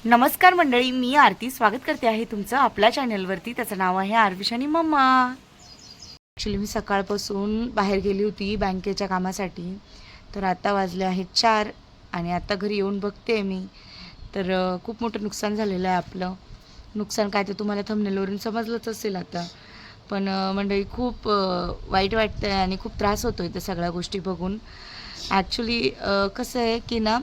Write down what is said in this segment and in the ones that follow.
नमस्कार मंडळी, मी आरती स्वागत करते आहे तुमचं आपल्या चॅनलवरती. त्याचं नाव आहे आरविश आणि मम्मा. ॲक्च्युली मी सकाळपासून बाहेर गेली होती बँकेच्या कामासाठी. तर आता वाजले आहेत 4 आणि आता घरी येऊन बघते मी तर खूप मोठं नुकसान झालेलं आहे आपलं. नुकसान काय ते तुम्हाला थंबनेलवरून समजलंच असेल आता. पण मंडळी खूप वाईट वाटतं आहे आणि खूप त्रास होतो आहे त्या सगळ्या गोष्टी बघून. ॲक्च्युली कसं आहे की ना,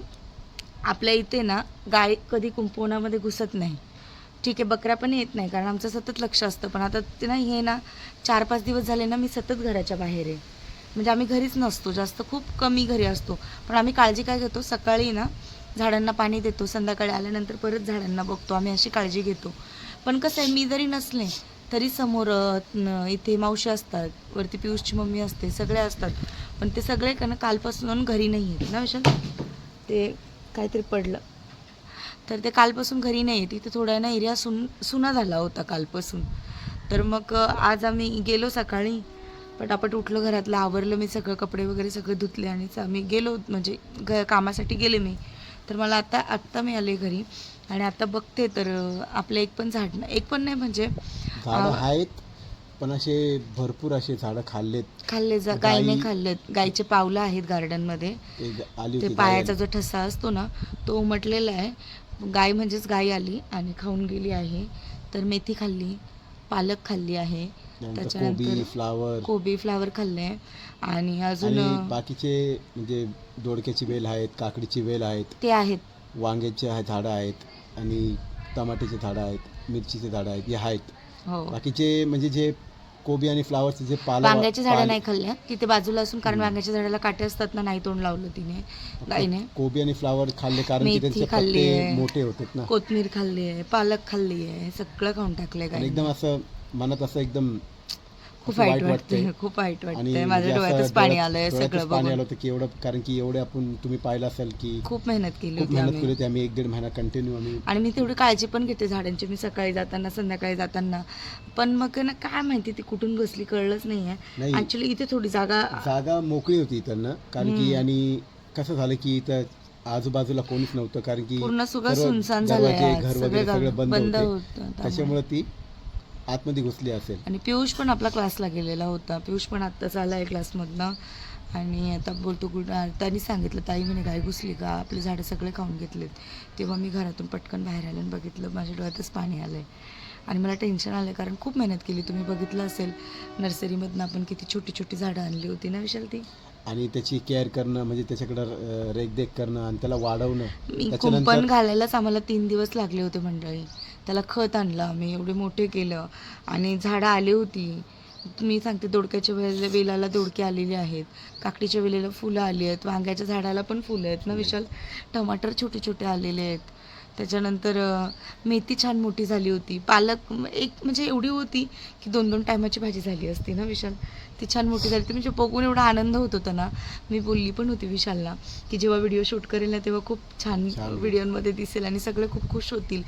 आपल्या इथे ना गाय कधी कुंपणामध्ये घुसत नाही. ठीक आहे, बकऱ्या पण येत नाही कारण आमचं सतत लक्ष असतं. पण आता ते ना, हे ना 4-5 दिवस झाले ना, मी सतत घराच्या बाहेर आहे. म्हणजे आम्ही घरीच नसतो जास्त, खूप कमी घरी असतो. पण आम्ही काळजी काय घेतो, सकाळी ना झाडांना पाणी देतो, संध्याकाळी आल्यानंतर परत झाडांना बघतो, आम्ही अशी काळजी घेतो. पण कसं आहे, मी जरी नसले तरी समोर इथे मावशी असतात, वरती पियुषची मम्मी असते, सगळे असतात. पण ते सगळे का ना कालपासून घरी नाही आहेत ना विशाल. ते काहीतरी पडलं तर ते कालपासून घरी नाही आहे. तिथे थोडा ना एरिया सुना झाला होता कालपासून. तर मग आज आम्ही गेलो सकाळी, पटापट उठलो, घरातलं आवरलं, मी सगळं कपडे वगैरे सगळे धुतले आणि आम्ही गेलो, म्हणजे कामासाठी गेले मी. तर मला आत्ता मी आले घरी आणि आता बघते तर आपलं एक पण झाड नाही, एक पण नाही म्हणजे झाडं आहेत पण असे भरपूर असे झाडं खाल्ले गायीने खाल्लेत. गायीचे पावलं आहेत गार्डनमध्ये. आली ते होती पायाचा जो ठसा असतो ना, तो उमटलेला आहे. गाय म्हणजेच गाय आली आणि खाऊन गेली आहे. तर मेथी खाल्ली, पालक खाल्ली आहे, त्याच्यानंतर कोबी फ्लावर खाल्ले आणि अजून आणि बाकीचे म्हणजे दोडक्याची वेल आहेत, काकडीची वेल आहेत, ते आहेत. वांग्याचे झाडं आहेत आणि टमाट्याचे झाडं आहेत, मिरचीचे झाडं आहेत, हे आहेत. हो, बाकीचे म्हणजे जे कोबी आणि फ्लावरचे जे वांग्याची झाडं नाही खाल्ल्या तिथे बाजूला असून, कारण वांग्याच्या झाडाला काटे असतात ना, नाही तोंड लावलं तिने, गायीने. कोबी आणि फ्लावर खाल्ले कारण की मेथी त्यांचे खाल्ली पत्ते आहे, मोठे होतात ना. कोथिंबीर खाल्ली आहे, पालक खाल्ली आहे, सगळं खाऊन टाकलंय आणि गायीने. एकदम असं मनात असं एकदम खूप असं वाईट वाटतंय. वाटतंय, खूप वाईट आणि वाटतंय. म्हणजे माझ्या डोळ्यातच असं पाणी आलंय डोळ्यातच सगळं पाणी बघून. आलं होतं की एवढं, कारण की एवढे आपण तुम्ही पाहिलं असेल की खूप मेहनत केली खूप होती मेहनत केली आम्ही. होती आम्ही 1-1.5 महिना कंटिन्यू आम्ही. आणि मी तेवढी काळजी पण घेते झाडांची, मी सकाळी जाताना संध्याकाळी जाताना. पण मग ना, काय माहिती ती कुठून घुसली कळलंच नाही आहे. नाही, ॲक्च्युली इथे थोडी जागा मोकळी होती इथं कारण की, आणि कसं झालं की इथं आजूबाजूला कोणीच नव्हतं कारण की पूर्ण सगळं सर्व सुनसान झालंय दरवाजे आज. घर वगैरे सगळं बंद होते. होतं त्यामुळे. त्याच्यामुळे ती आतमध्ये घुसली असेल. आणि पियुष पण आपला क्लासला गेलेला होता. पियुष पण आत्ताच आला आहे क्लासमधनं आणि आता बोलतो त्यांनी सांगितलं, ताई म्हणे गाय घुसली का, आपले झाडं सगळे खाऊन घेतलेत. तेव्हा मी घरातून पटकन बाहेर आले आणि बघितलं, माझ्या डोळ्यातच पाणी आलं आहे. आणि मला टेन्शन आलं कारण खूप मेहनत केली. तुम्ही बघितलं असेल नर्सरीमधनं आपण किती छोटी छोटी झाडं आणली होती ना विशाल ती. आणि त्याची केअर करणं म्हणजे त्याच्याकडं देखरेख करणं आणि त्याला वाढवणं. मी त्याच्यानंतर कुंपण घालायलाच आम्हाला 3 दिवस लागले होते मंडळी. त्याला खत आणलं आम्ही, एवढे मोठे केलं आणि झाडं आली होती. मी सांगते, दोडक्याच्या वेलाला दोडके आलेले आहेत, काकडीच्या वेलेला फुलं आली आहेत, वांग्याच्या झाडाला पण फुलं आहेत ना विशाल, टमाटर छोटे छोटे आलेले आहेत. त्याच्यानंतर मेथी छान मोठी झाली होती, पालक एक म्हणजे एवढी होती की 2-2 टायमाची भाजी झाली असती ना विशाल. ती छान मोठी झाली होती, म्हणजे बघून एवढा आनंद होत होता ना. मी बोलली पण होती विशालला की जेव्हा व्हिडिओ शूट करेल ना, तेव्हा खूप छान व्हिडिओमध्ये दिसेल आणि सगळे खूप खुश होतील.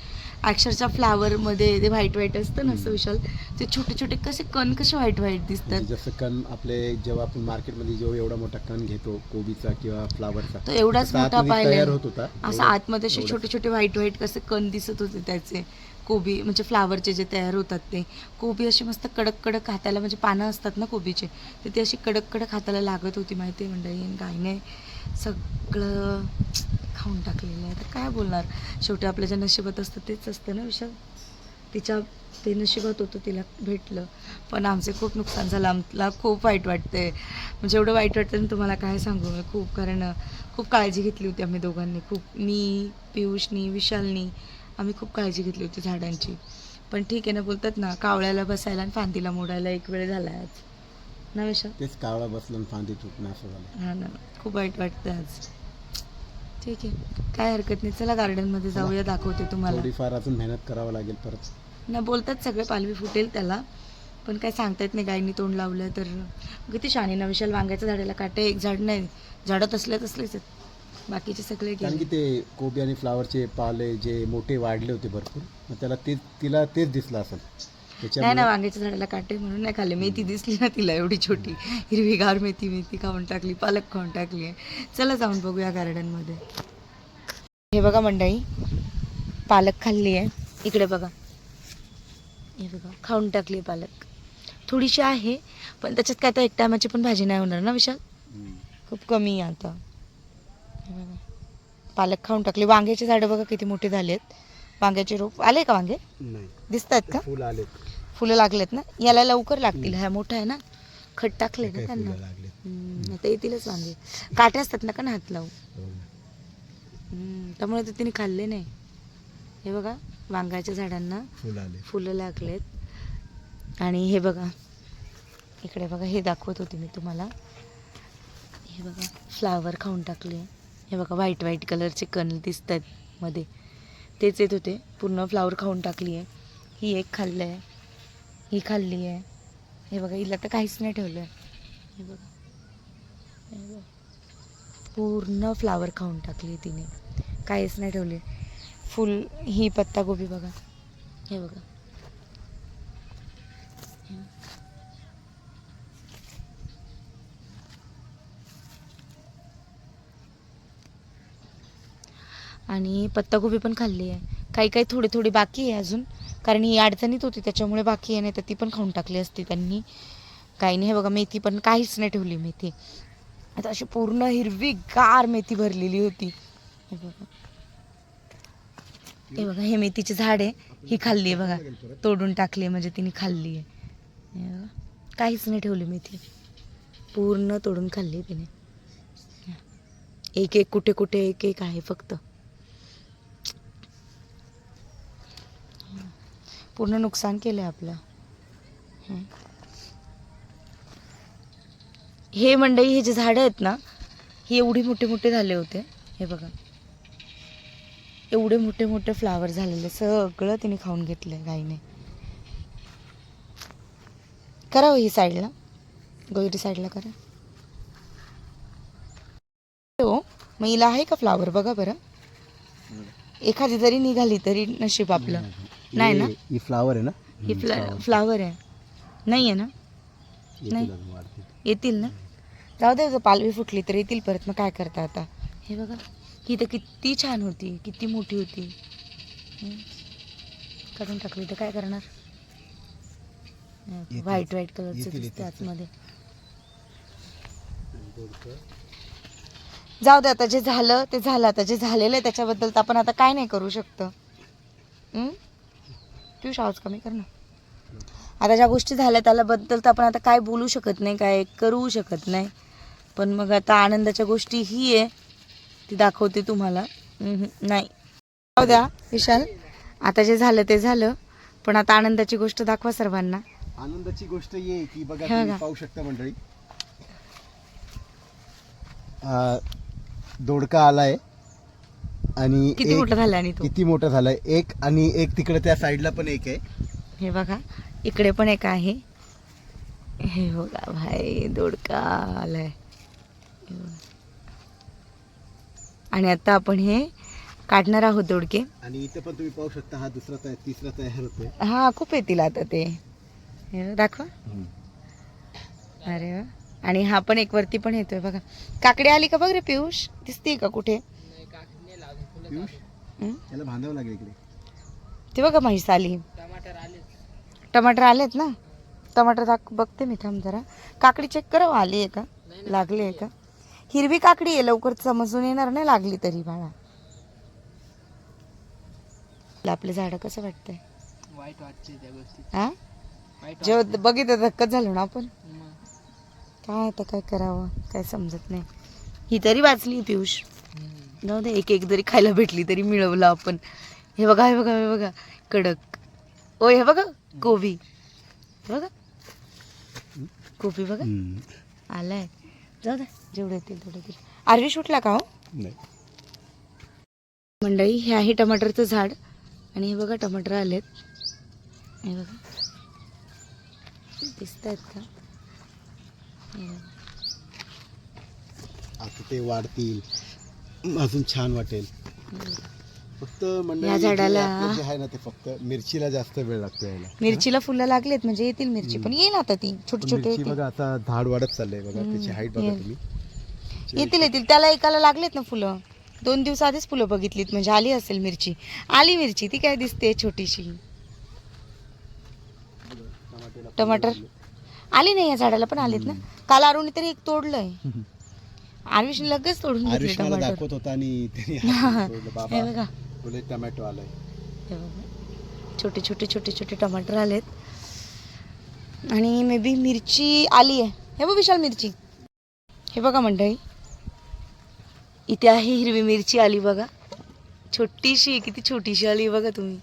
अक्षरशः फ्लावरमध्ये ते व्हाईट व्हाईट असतं ना असं विशाल, ते छोटे छोटे कसे कण कसे व्हाईट व्हाईट दिसतात. म्हणजे जसं कण आपले जेव्हा आपण मार्केटमध्ये जेव्हा एवढा मोठा कण घेतो कोबीचा किंवा फ्लावरचा, तो एवढाच मोठा तयार पाहिला होत होता. असं आतमध्ये असे छोटे छोटे व्हाईट व्हाईट कसे कण दिसत होते त्याचे. कोबी म्हणजे फ्लावरचे जे तयार होतात ते कोबी अशी मस्त कडक कडक हाताला, म्हणजे पानं असतात ना कोबीचे, तर ती अशी कडक कडक हाताला लागत होती माहिती आहे मंडळी. गायीने सगळं खाऊन टाकलेलं आहे. तर काय बोलणार, शेवटी आपल्या ज्या नशिबात असतं तेच असतं ना विशाल. ते नशिबात होतं, तिला भेटलं. पण आमचे खूप नुकसान झालं, आम्हाला खूप वाईट वाटते. म्हणजे एवढं वाईट वाटतं ना तुम्हाला काय सांगू मी, खूप. कारण खूप काळजी घेतली होती आम्ही दोघांनी, खूप. मी, पियुषनी, विशालनी, आम्ही खूप काळजी घेतली होती झाडांची. पण ठीक आहे ना, बोलतात ना, कावळ्याला बसायला आणि फांदीला मोडायला एक वेळ झाला आज ना विशाल. तेच कावळा बसलं आणि फांदी तुटणं असं झालं. हां ना, खूप वाईट वाटतं आज. ठीक आहे, काय हरकत नाही, चला गार्डनमध्ये जाऊया, दाखवते तुम्हाला. थोडीफार अजून मेहनत करावं लागेल परत. ना बोलतात सगळे पालवी फुटेल त्याला, पण काय सांगता येत नाही. गायींनी तोंड लावलं तर. किती शाणी ना विशाल, वांग्याच्या झाडाला काटे एक झाड नाही, झाडं तसलेच आहेत, बाकीचे सगळे कारण की गेले. ते कोबी आणि फ्लावरचे पाले जे मोठे वाढले होते भरपूर, मग तिला तेच दिसलं असेल नाही ना, त्याच्यामुळे. वांग्याच्या झाडाला काटे म्हणून नाही खाल्ले. मेथी दिसली ना तिला, एवढी छोटी हिरवीगार मेथी खाऊन टाकली, पालक खाऊन टाकली. चला जाऊन बघूया गार्डनमध्ये. हे बघा मंडळी, पालक खाल्ली आहे. इकडे बघा, हे बघा खाऊन टाकली पालक. थोडीशी आहे पण त्याच्यात काय आता एक टायमाची पण भाजी नाही होणार ना विशाल, खूप कमी आहे आता. हे बघा पालक खाऊन टाकली. वांग्याची झाडं बघा किती मोठे झालेत. वांग्याचे रोप आले का? वांगे नाही दिसत आहेत का? फुल आले. फुलं लागलेत ना, याला लवकर लागतील. हा मोठा आहे ना, खट टाकले ना त्यांना. लागले. आता येतीलच वांगे. काटे असतात ना का हात लावू, हो. त्यामुळे तर तिने खाल्ले नाही. हे बघा वांग्याच्या झाडांना फुल आले. फुलं लागलेत. आणि हे बघा इकडे बघा, हे दाखवत होते मी तुम्हाला. हे बघा फ्लावर खाऊन टाकले. हे बघा व्हाईट व्हाईट कलरचे कण दिसत आहेत मध्ये, तेच येत होते. पूर्ण फ्लावर खाऊन टाकली आहे. ही एक खाल्लं आहे, ही खाल्ली आहे. हे बघा हिला तर काहीच नाही ठेवलं आहे. हे बघा, हे बघा पूर्ण फ्लावर खाऊन टाकली तिने, काहीच नाही ठेवले. फुल ही पत्तागोबी बघा, हे बघा. आणि पत्तागोबी पण खाल्ली आहे. काही काही थोडी थोडी बाकी आहे अजून, कारण ही अडचणीत होती त्याच्यामुळे बाकी आहे, नाही तर ती पण खाऊन टाकली असती त्यांनी. काही नाही. हे बघा मेथी पण काहीच नाही ठेवली. मेथी आता अशी पूर्ण हिरवीगार मेथी भरलेली होती. हे बघा, हे बघा हे मेथीचे झाड आहे. ही खाल्ली आहे बघा, तोडून टाकली म्हणजे तिने खाल्ली आहे. हे बघा, काहीच नाही ठेवली मेथी, पूर्ण तोडून खाल्ली तिने. एक एक कुठे कुठे एक एक आहे फक्त. पूर्ण नुकसान केलं आपलं. हे मंडई, हे जे झाडं आहेत ना, हे एवढे मोठे मोठे झाले होते. हे बघा एवढे मोठे मोठे फ्लावर झालेले, सगळं तिने खाऊन घेतलं गाईने. करा हो ही साईडला, गोदरी साईडला करा. हो मग हिला आहे का फ्लावर बघा बरं, एखादी जरी निघाली तरी नशीब आपलं. नाही ना, ही फ्लावर आहे ना, ही फ्लावर आहे, नाही आहे ना, नाही येतील ना. जाऊ दे, पालवी फुटली तर येतील परत, मग काय करता आता. हे बघा ही तर किती छान होती, किती मोठी होती. काढून टाकली तर काय करणार. व्हाईट व्हाईट कलरचे दिसते आतमध्ये. जाऊ दे आता, जे झालं ते झालं. आता जे झालेलं आहे त्याच्याबद्दल तर आपण आता काय नाही करू शकतो. पियुष आवाज कमी कर ना. आता ज्या गोष्टी झाल्या त्याबद्दल तर आपण आता काय बोलू शकत नाही, काय करू शकत नाही. पण मग आता आनंदाच्या गोष्टी ही आहे, ती दाखवते तुम्हाला. नाही जाऊ द्या विशाल, आता जे झालं ते झालं, पण आता आनंदाची गोष्ट दाखवा सर्वांना. आनंदाची गोष्ट ये की बघा, हे तुम्ही बघा. पाहू शकता मंडळी, दोडका आलाय आणि किती मोठा झाला. आणि तो किती मोठा झालाय. एक आणि एक तिकडे त्या साईडला पण एक आहे. हे बघा इकडे पण एक आहे. हे बघा भाई, दोडका आलाय. हे बघा. आणि आता आपण हे काढणार आहोत दोडके. आणि इथे पण तुम्ही पाहू शकता, हा दुसरा तिसरा तयार होतोय. हा खूप येतील आता ते. हे दाखवा. अरे वा. आणि हा पण एक वरती पण येतोय बघा. काकडी आली का बघ रे पियुष, दिसते का कुठे. पियुष, त्याला बांधावं लागेल इकडे. ते बघा म्हैस आली. टमाटर आलेत ना, टमाटर बघते मी, थांब जरा. काकडी चेक करा, आली आहे का, लागली आहे का. हिरवी काकडी आहे, लवकर समजून येणार नाही लागली तरी बाळा. आपलं झाड कसं वाटतंय, वाईट वाटते त्या गोष्टी. हा जेव्हा बघितलं धक्कच झालो ना आपण. काय आता काय करावं, काय समजत नाही. ही तरी वाचली पियुष, जाऊ दे, एक एक जरी खायला भेटली तरी मिळवलं आपण. हे बघा, हे बघा, हे बघा कडक. ओ हे बघा गोबी, बघा गोबी बघा आलाय. जाऊ दे, जेवढे येतील तेवढे येतील. आरवी सुटला का हो. नाही मंडळी, हे आहे टमाटरचं झाड. आणि हे बघा टमाटर आलेत. हे बघा दिसत आहेत का. आता ते वाढतील, अजून छान वाटेल. फक्त मंडळी या झाडाला जे आपलं जे आहे ना, ते फक्त मिरचीला जास्त वेळ लागतो यायला. मिरचीला फुलं लागलेत म्हणजे येतील मिरची, पण येईल आता ती छोटी छोटी मिरची येतील. बघा आता झाड वाढत चाललंय बघा, त्याची हाईट बघा तुम्ही. येतील येतील, त्याला एकाला लागलेत ना फुलं, 2 दिवस आधीच फुलं बघितलीत म्हणजे आली असेल मिरची. आली मिरची, ती काय दिसते छोटीशी. टमाटर आली नाही, या झाडाला पण आलीत ना. काल अरुणी तरी एक तोडलंय. आरुषने लगेच तोडून घेतले आरुष मला टमाटर. दाखवत होता आणि त्याने हात सोडलं, हे बाबा बघा, बोले टमॅटो आलाय. हे बघा, छोटे छोटे छोटे छोटे टमाटर आलेत. आणि मे बी मिरची आली आहे. हे बघ विशाल मिरची. हे बघा मंडळी, इथे आहे हिरवी मिरची आली बघा, छोटीशी, किती छोटीशी आली बघा तुम्ही.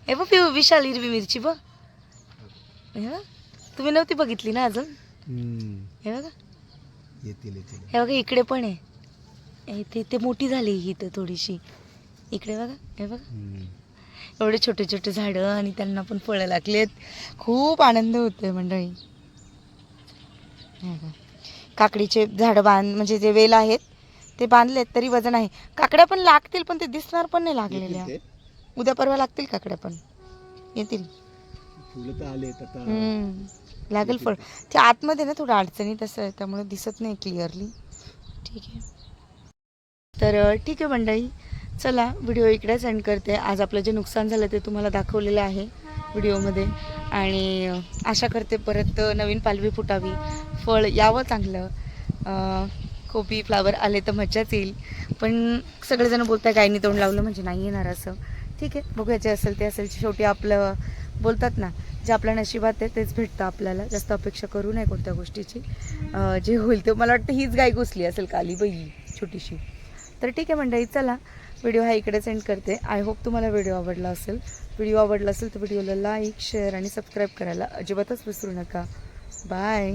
हे बघ विशाल हिरवी मिरची बघ. हे बघ, तुम्ही नव्हती बघितली ना अजून. हे बघा, येतील. हे बघा इकडे पण आहे. इथे मोठी झाली ही तर थोडीशी. इकडे बघा, हे बघा एवढे छोटे छोटे झाडं आणि त्यांना पण फळं लागलेत. खूप आनंद होतोय मंडळी. हे बघा, काकडीचे झाडं म्हणजे जे वेल आहेत ते बांधलेत तरी वजन आहे. काकड्या पण लागतील पण ते दिसणार पण नाही लागलेल्या. उद्या परवा लागतील काकड्या पण येतील. फुलं तर आले आता. लागेल फळ. ते आतमध्ये ना थोडं अडचणीत असं आहे त्यामुळे दिसत नाही क्लिअरली. ठीक आहे, तर ठीक आहे मंडळी, चला व्हिडिओ इकडेच एंड करते. आज आपलं जे नुकसान झालं ते तुम्हाला दाखवलेलं आहे व्हिडिओमध्ये. आणि आशा करते परत नवीन पालवी फुटावी, फळ यावं चांगलं. कोबी फ्लावर आले तर मज्जाच येईल. पण सगळेजण बोलताय गायनी तोंड लावलं म्हणजे नाही येणार असं. ठीक आहे, बघूया, जे असेल ते असेल. शेवटी आपलं बोलतात ना, जे आपल्या नशिबात आहे तेच भेटतं आपल्याला. जास्त अपेक्षा करू नये कोणत्या गोष्टीची. जे होईल ते, मला वाटतं हीच गाय घुसली असेल काली बाई छोटीशी. तर ठीक आहे मंडळी, चला व्हिडिओ हा इकडे सेंड करते. आय होप तुम्हाला व्हिडिओ आवडला असेल. व्हिडिओ आवडला असेल तर व्हिडिओला लाईक, शेअर आणि सबस्क्राईब करायला अजिबातच विसरू नका. बाय.